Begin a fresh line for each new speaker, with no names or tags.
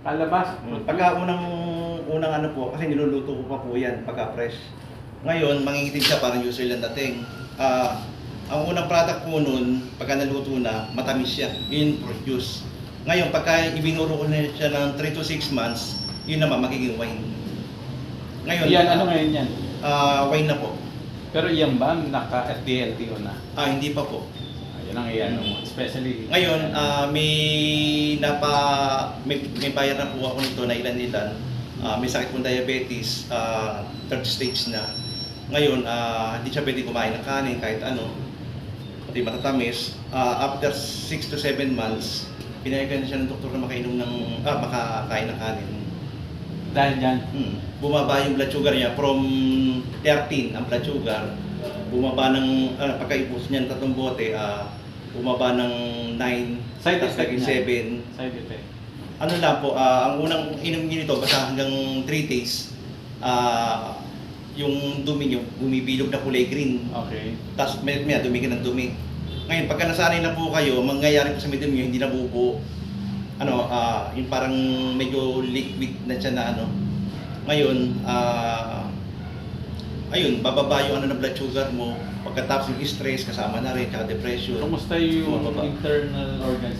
Palabas.
Pagka unang ano po, kasi niluluto ko pa po yan pagka fresh. Ngayon, mangingitim siya parang usual lang dating. Ang unang product po nun, pagka naluto na, matamis siya. Yun fruit juice. Ngayon, pagka ibinuro ko na siya ng 3 to 6 months, yun naman magiging wine. Ngayon,
Yan, ano ngayon yan?
wine na po.
Pero yan ba, naka-FDLTO na?
Hindi pa po.
Yan ang iyan mo, especially...
Ngayon, may bayar na po ako nito na ilan-ilan. May sakit pong diabetes, third stage na. Ngayon, hindi siya pwede kumain ng kanin kahit ano. Pati matatamis. After 6 to 7 months, pinayagan na siya ng doktor na makakain ng kanin.
Dahil dyan?
Bumaba yung blood sugar niya from 13 ang blood sugar. Bumaba ng, pagkaipos niya ng 3 bote, bumaba ng 9,
Side
tapos
effect
naging 7.
Side effect.
Ano lang po, ang unang inom niyo nito, basta hanggang 3 days, yung dumi niyo, bumibilog na kulay green.
Okay.
Tapos may dumi ka ng dumi. Ngayon, pagka nasanay na po kayo, mangyayari po sa may dumi, hindi nabubuo. Yung parang medyo liquid na siya na ano. Ngayon, ayun, bababa yung ng blood sugar mo. Pagkatapos yung stress, kasama na rin, tsaka depression.
Kumusta yung
Bumababa.
internal organs